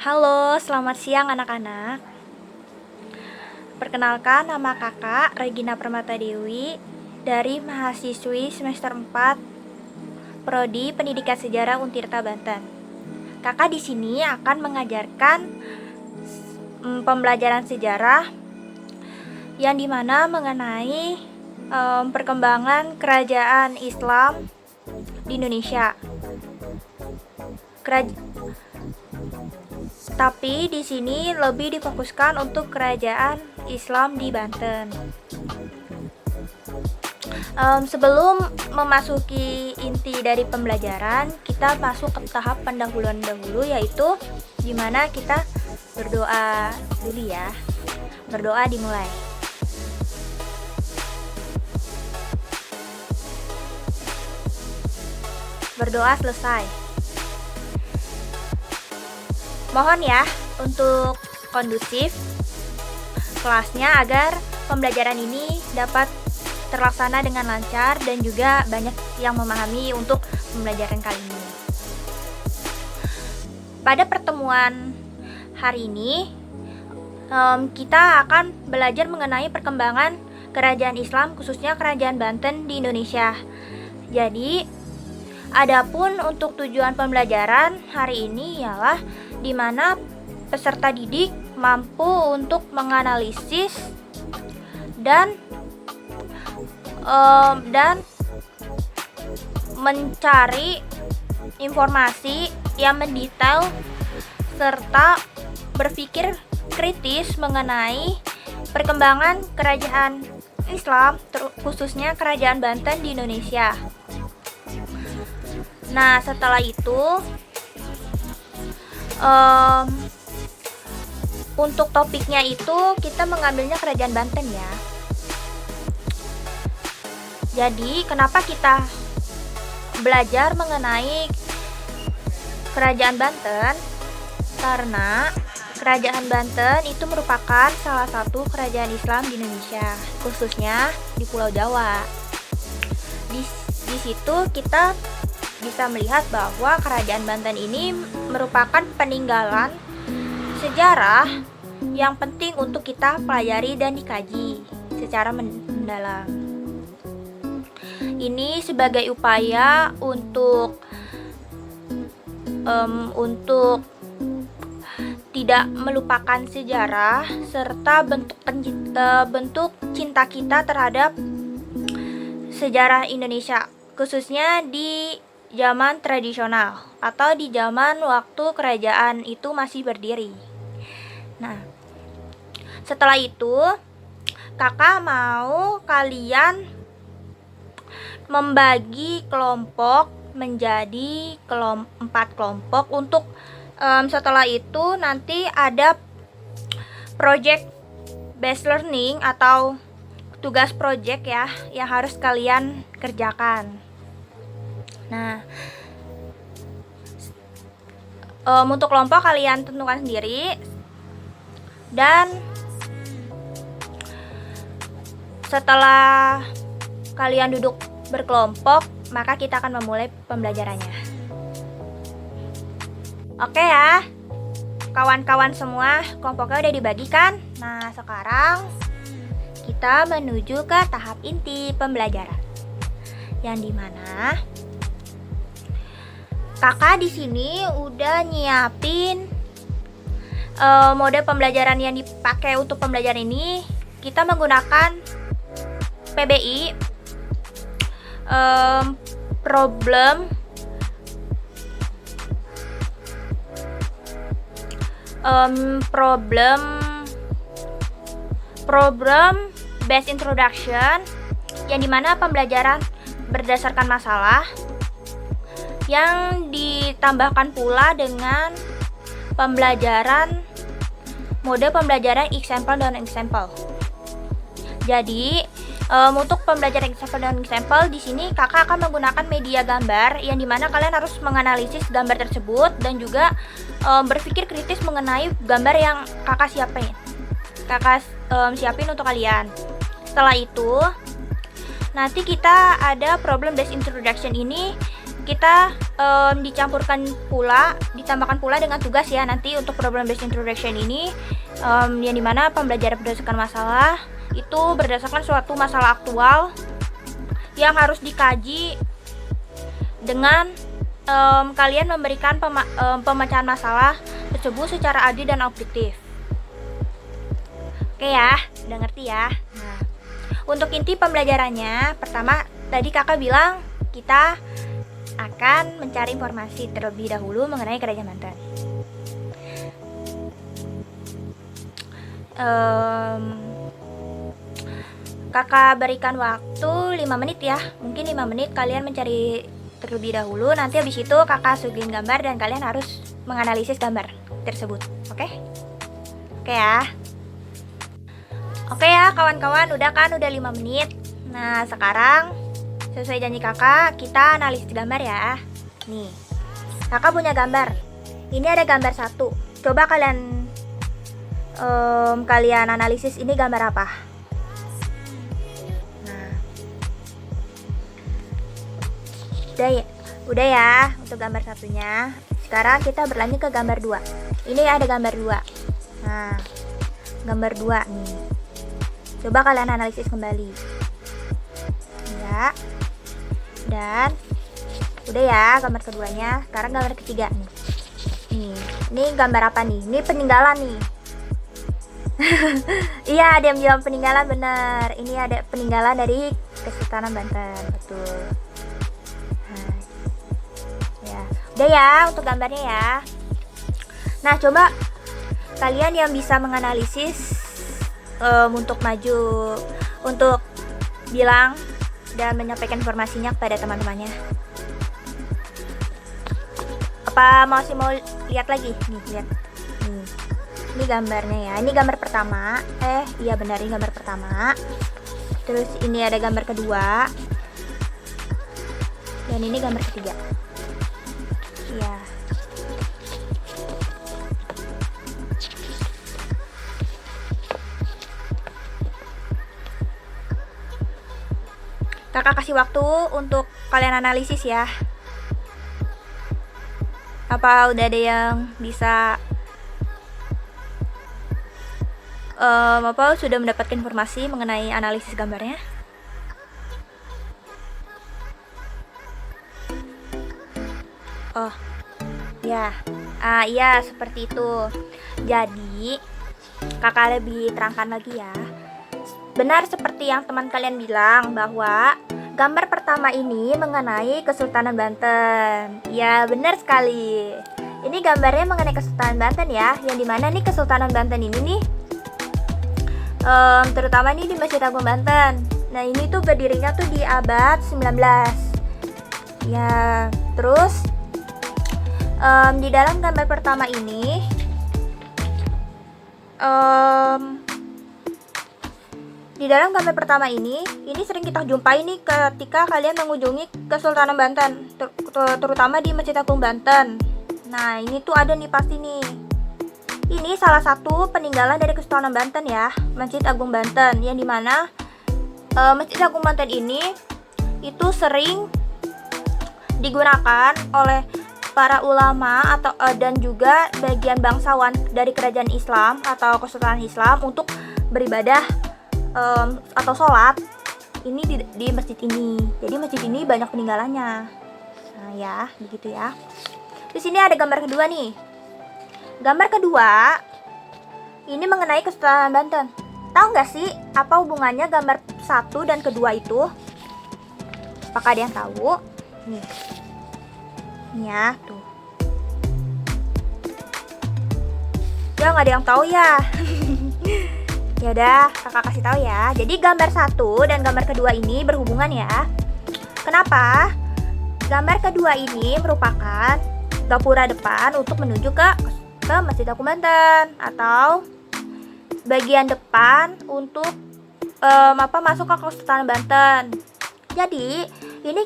Halo, selamat siang anak-anak. Perkenalkan, nama kakak Regina Permata Dewi dari mahasiswi semester 4 Prodi Pendidikan Sejarah Untirta Banten. Kakak di sini akan mengajarkan pembelajaran sejarah yang dimana mengenai perkembangan kerajaan Islam di Indonesia. Tapi di sini lebih difokuskan untuk kerajaan Islam di Banten. Sebelum memasuki inti dari pembelajaran, kita masuk ke tahap pendahuluan dahulu, yaitu dimana kita berdoa dulu ya. Berdoa dimulai. Berdoa selesai. Mohon ya untuk kondusif kelasnya agar pembelajaran ini dapat terlaksana dengan lancar dan juga banyak yang memahami untuk pembelajaran kali ini. Pada pertemuan hari ini kita akan belajar mengenai perkembangan kerajaan Islam, khususnya kerajaan Banten di Indonesia. Jadi adapun untuk tujuan pembelajaran hari ini ialah di mana peserta didik mampu untuk menganalisis dan mencari informasi yang mendetail serta berpikir kritis mengenai perkembangan kerajaan Islam, khususnya kerajaan Banten di Indonesia. Nah, setelah itu untuk topiknya itu kita mengambilnya kerajaan Banten ya. Jadi kenapa kita belajar mengenai kerajaan Banten? Karena kerajaan Banten itu merupakan salah satu kerajaan Islam di Indonesia, khususnya di Pulau Jawa. Di situ kita bisa melihat bahwa kerajaan Banten ini merupakan peninggalan sejarah yang penting untuk kita pelajari dan dikaji secara mendalam. Ini sebagai upaya untuk tidak melupakan sejarah serta bentuk cinta kita terhadap sejarah Indonesia, khususnya di zaman tradisional atau di zaman waktu kerajaan itu masih berdiri. Nah, setelah itu kakak mau kalian membagi kelompok menjadi 4 kelompok untuk setelah itu nanti ada project based learning atau tugas project ya yang harus kalian kerjakan. Nah, untuk kelompok kalian tentukan sendiri, dan setelah kalian duduk berkelompok, maka kita akan memulai pembelajarannya. Oke ya, kawan-kawan semua, kelompoknya udah dibagikan. Nah, sekarang kita menuju ke tahap inti pembelajaran, yang dimana kakak di sini udah nyiapin mode pembelajaran yang dipakai untuk pembelajaran ini. Kita menggunakan PBI, problem based introduction, yang dimana pembelajaran berdasarkan masalah yang ditambahkan pula dengan mode pembelajaran example dan example. Jadi untuk pembelajaran example dan example di sini kakak akan menggunakan media gambar, yang dimana kalian harus menganalisis gambar tersebut dan juga berpikir kritis mengenai gambar yang kakak siapin untuk kalian. Setelah itu nanti kita ada problem based introduction. Ini kita ditambahkan pula dengan tugas ya nanti untuk problem based introduction ini, yang dimana pembelajaran berdasarkan masalah itu berdasarkan suatu masalah aktual yang harus dikaji dengan kalian memberikan pemecahan masalah tersebut secara adil dan objektif. Oke ya, udah ngerti ya. Nah, untuk inti pembelajarannya, pertama tadi kakak bilang kita akan mencari informasi terlebih dahulu mengenai Kerajaan Banten. Kakak berikan waktu 5 menit ya. Mungkin 5 menit kalian mencari terlebih dahulu. Nanti habis itu kakak suguhin gambar dan kalian harus menganalisis gambar tersebut. Oke? Oke ya. Oke ya kawan-kawan, udah 5 menit. Nah sekarang sesuai janji kakak, kita analisis gambar ya. Nih, kakak punya gambar. Ini ada gambar 1. Coba kalian analisis ini gambar apa? Nah, udah ya untuk gambar 1-nya. Sekarang kita berlanjut ke gambar 2. Ini ada gambar 2. Nah, gambar 2 nih. Coba kalian analisis kembali. Ya. Dan udah ya gambar keduanya. Sekarang gambar ketiga nih. Ini gambar apa nih? Ini peninggalan nih. Iya, ada yang bilang peninggalan, benar. Ini ada peninggalan dari Kesultanan Banten, betul. Nah, ya. Udah ya untuk gambarnya ya. Nah, coba kalian yang bisa menganalisis untuk maju, untuk bilang dan menyampaikan informasinya kepada teman-temannya. Apa masih mau lihat lagi? Nih, lihat. Nih. Ini gambarnya ya. Ini gambar pertama. Iya benar, ini gambar pertama. Terus ini ada gambar kedua. Dan ini gambar ketiga. Iya. Kakak kasih waktu untuk kalian analisis ya. Apa udah ada yang bisa sudah mendapatkan informasi mengenai analisis gambarnya? Oh, ya. Iya, seperti itu. Jadi, kakak lebih terangkan lagi ya. Benar seperti yang teman kalian bilang bahwa gambar pertama ini mengenai Kesultanan Banten. Ya, benar sekali. Ini gambarnya mengenai Kesultanan Banten ya. Yang dimana nih Kesultanan Banten ini nih, terutama nih di Masjid Agung Banten. Nah, ini tuh berdirinya tuh di abad 19. Ya, terus di dalam gambar pertama ini ini sering kita jumpai nih ketika kalian mengunjungi Kesultanan Banten, terutama di Masjid Agung Banten. Nah, ini tuh ada nih pasti nih. Ini salah satu peninggalan dari Kesultanan Banten ya, Masjid Agung Banten, yang dimana Masjid Agung Banten ini itu sering digunakan oleh para ulama dan juga bagian bangsawan dari kerajaan Islam atau Kesultanan Islam untuk beribadah atau sholat ini di masjid ini. Jadi masjid ini banyak peninggalannya. Nah ya, begitu ya. Di sini ada gambar kedua nih. Gambar kedua ini mengenai Kesultanan Banten. Tahu nggak sih apa hubungannya gambar 1 dan kedua itu? Apakah ada yang tahu? Nih ya, tuh. Ya nggak ada yang tahu ya. Ya udah, kakak kasih tahu ya. Jadi gambar 1 dan gambar kedua ini berhubungan ya. Kenapa? Gambar kedua ini merupakan gapura depan untuk menuju ke Masjid Agung Banten, atau bagian depan untuk masuk ke Kesultanan Banten. Jadi ini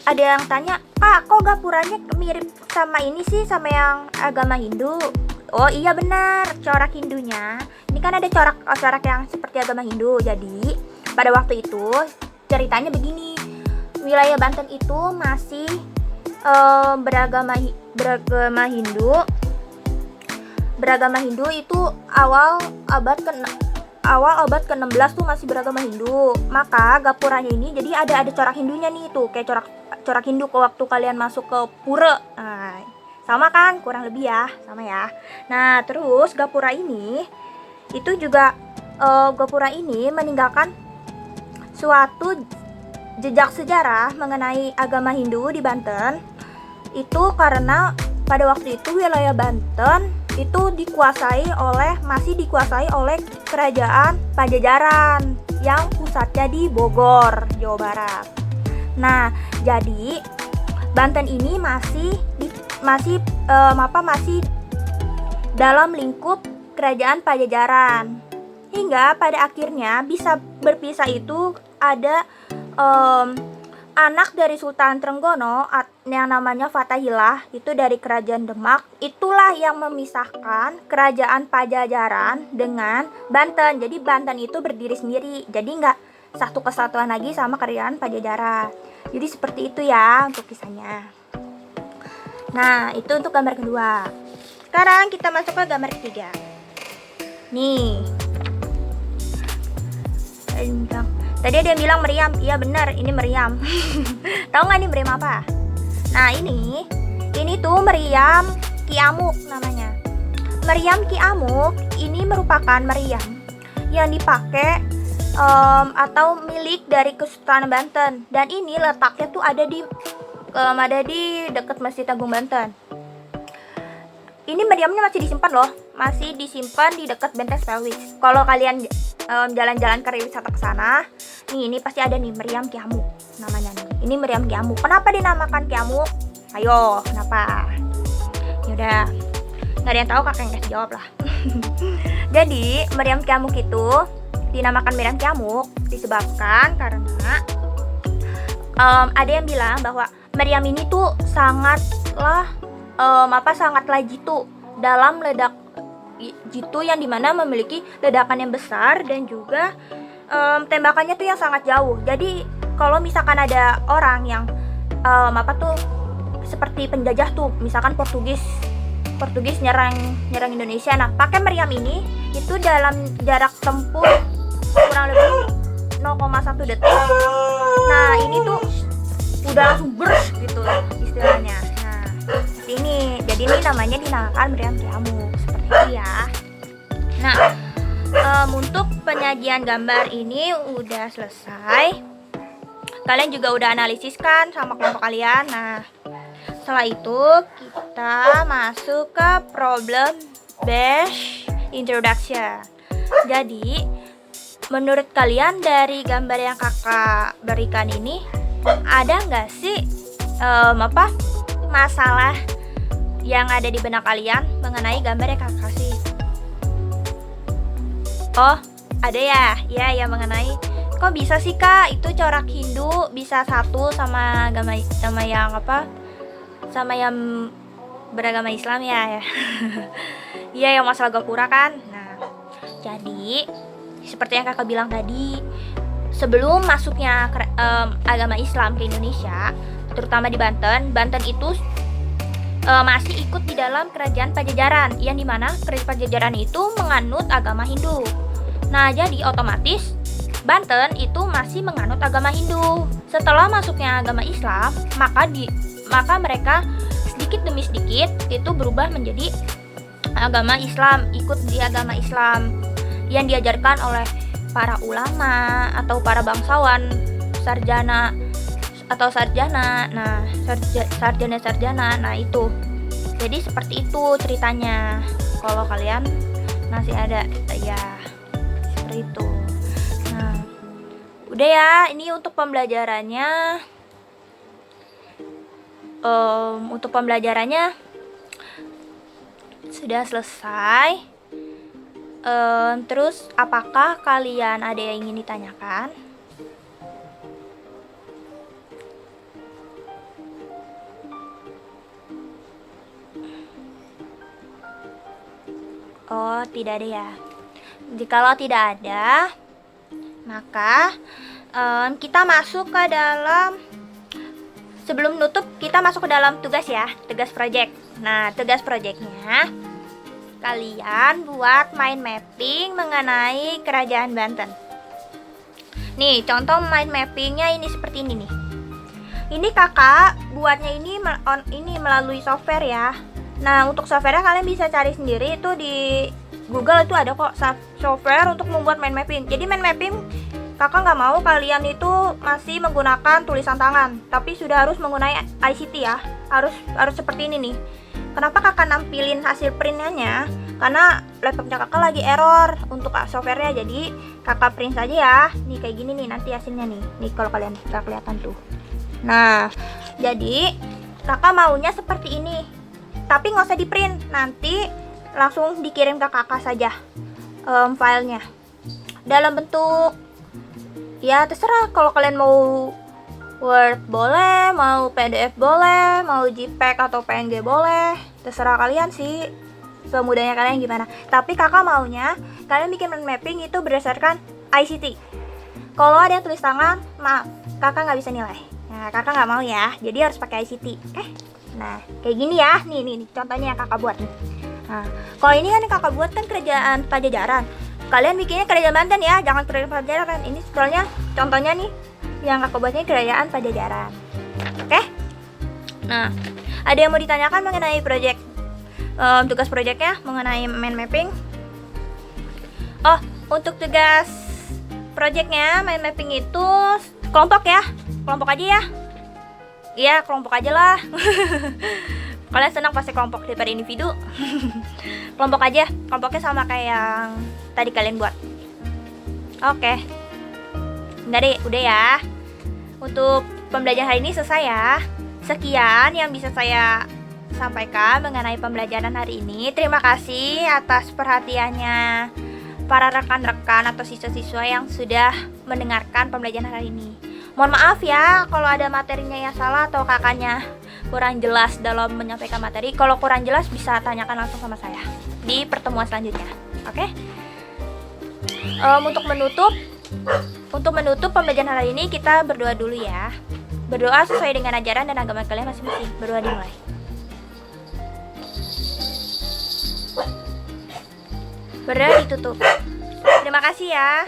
ada yang tanya, Kak, kok gapuranya mirip sama ini sih, sama yang agama Hindu? Oh iya benar, corak Hindunya. Ini kan ada corak yang seperti agama Hindu. Jadi pada waktu itu ceritanya begini, wilayah Banten itu masih beragama Hindu itu awal abad ke-16 tuh masih beragama Hindu. Maka gapuranya ini jadi ada corak Hindunya nih tuh, kayak corak Hindu ke waktu kalian masuk ke pura. Nah, sama kan, kurang lebih ya, sama ya. Nah, terus gapura ini itu juga gapura ini meninggalkan suatu jejak sejarah mengenai agama Hindu di Banten. Itu karena pada waktu itu wilayah Banten itu masih dikuasai oleh kerajaan Pajajaran yang pusatnya di Bogor, Jawa Barat. Nah, jadi Banten ini masih dalam lingkup kerajaan Pajajaran. Hingga pada akhirnya bisa berpisah itu ada anak dari Sultan Trenggono yang namanya Fatahillah, itu dari kerajaan Demak. Itulah yang memisahkan kerajaan Pajajaran dengan Banten. Jadi Banten itu berdiri sendiri, jadi nggak satu kesatuan lagi sama kerajaan Pajajaran. Jadi seperti itu ya untuk kisahnya. Nah, itu untuk gambar kedua. Sekarang kita masuk ke gambar ketiga. Nih, tadi ada yang bilang meriam. Iya benar, ini meriam. Tahu nggak nih meriam apa? Nah, ini tuh meriam Ki Amuk namanya. Meriam Ki Amuk ini merupakan meriam yang dipakai atau milik dari Kesultanan Banten, dan ini letaknya tuh ada di dekat Masjid Agung Banten. Ini meriamnya masih disimpan loh, masih disimpan di dekat Benteng Spelwis. Kalau kalian jalan-jalan ke wisata ke sana, ini pasti ada nih meriam Ki Amuk namanya nih. Ini meriam Ki Amuk. Kenapa dinamakan Ki Amuk? Ayo, kenapa? Yaudah, nggak ada yang tahu, kakak yang kasih jawab lah. Jadi meriam Ki Amuk itu dinamakan meriam Ki Amuk disebabkan karena ada yang bilang bahwa meriam ini tuh sangatlah jitu dalam ledak jitu, yang dimana memiliki ledakan yang besar dan juga tembakannya tuh yang sangat jauh. Jadi kalau misalkan ada orang yang seperti penjajah tuh, misalkan Portugis nyerang Indonesia, nah pakai meriam ini itu dalam jarak tempuh kurang lebih 0,1 detik. Nah, ini tuh udah langsung burst gitu istilahnya. Nah, seperti ini. Jadi ini namanya dinamakan meriam Ki Amuk, seperti itu ya. Nah, untuk penyajian gambar ini udah selesai. Kalian juga udah analisis kan sama kelompok kalian. Nah, setelah itu kita masuk ke problem based introduction. Jadi, menurut kalian dari gambar yang kakak berikan ini, ada nggak sih masalah yang ada di benak kalian mengenai gambar yang kakak kasih? Oh, ada ya? Ya mengenai kok bisa sih kak itu corak Hindu bisa satu sama yang beragama Islam ya. Iya, yang masalah gapura kan. Nah, jadi seperti yang kakak bilang tadi, sebelum masuknya agama Islam ke Indonesia, terutama di Banten itu masih ikut di dalam kerajaan Pajajaran, yang dimana kerajaan Pajajaran itu menganut agama Hindu. Nah, jadi otomatis Banten itu masih menganut agama Hindu. Setelah masuknya agama Islam, maka mereka sedikit demi sedikit itu berubah menjadi agama Islam, ikut di agama Islam yang diajarkan oleh para ulama atau para bangsawan, sarjana. Nah, sarjana. Nah, itu. Jadi seperti itu ceritanya. Kalau kalian masih ada ya seperti itu. Nah, udah ya, ini untuk pembelajarannya. Untuk pembelajarannya sudah selesai. Terus apakah kalian ada yang ingin ditanyakan? Oh, tidak ada ya. Jikalau tidak ada, maka kita masuk ke dalam sebelum nutup kita masuk ke dalam tugas ya, tugas project. Nah, tugas projectnya kalian buat mind mapping mengenai Kerajaan Banten. Nih, contoh mind mappingnya ini seperti ini nih. Ini kakak buatnya ini melalui software ya. Nah, untuk softwarenya kalian bisa cari sendiri, itu di Google itu ada kok software untuk membuat mind mapping. Jadi mind mapping kakak nggak mau kalian itu masih menggunakan tulisan tangan, tapi sudah harus menggunakan ICT ya. Harus seperti ini nih. Kenapa kakak nampilin hasil printnya? Karena laptopnya kakak lagi error untuk softwarenya, jadi kakak print saja ya. Nih kayak gini nih nanti hasilnya nih. Nih kalau kalian nggak kelihatan tuh. Nah, jadi kakak maunya seperti ini. Tapi nggak usah di print, nanti langsung dikirim ke kakak saja filenya. Dalam bentuk ya terserah, kalau kalian mau Word boleh, mau PDF boleh, mau JPEG atau PNG boleh, terserah kalian sih, semudahnya kalian gimana. Tapi kakak maunya kalian bikin mind mapping itu berdasarkan ICT. Kalau ada yang tulis tangan, maaf, kakak nggak bisa nilai. Nah, kakak nggak mau ya, jadi harus pakai ICT. Nah, kayak gini ya, nih contohnya yang kakak buat nih. Nah, kalau ini kan yang kakak buat kan Kerajaan Pajajaran. Kalian bikinnya Kerajaan Banten ya, jangan Kerajaan Pajajaran. Ini soalnya contohnya nih, yang kakak buatnya Kerajaan Pajajaran. Oke? Nah, ada yang mau ditanyakan mengenai project, tugas projectnya mengenai mind mapping? Oh, untuk tugas projectnya mind mapping itu kelompok ya, kelompok aja ya. Iya, kelompok aja lah. Kalian senang pasti kelompok daripada individu. Kelompok aja, kelompoknya sama kayak yang tadi kalian buat. Oke. Udah ya. Untuk pembelajaran hari ini selesai ya. Sekian yang bisa saya sampaikan mengenai pembelajaran hari ini. Terima kasih atas perhatiannya para rekan-rekan atau siswa-siswa yang sudah mendengarkan pembelajaran hari ini. Mohon maaf ya kalau ada materinya yang salah atau kakaknya kurang jelas dalam menyampaikan materi. Kalau kurang jelas bisa tanyakan langsung sama saya di pertemuan selanjutnya. Oke? Untuk menutup pembelajaran hari ini kita berdoa dulu ya. Berdoa sesuai dengan ajaran dan agama kalian masing-masing. Berdoa dimulai. Berdoa ditutup. Terima kasih ya.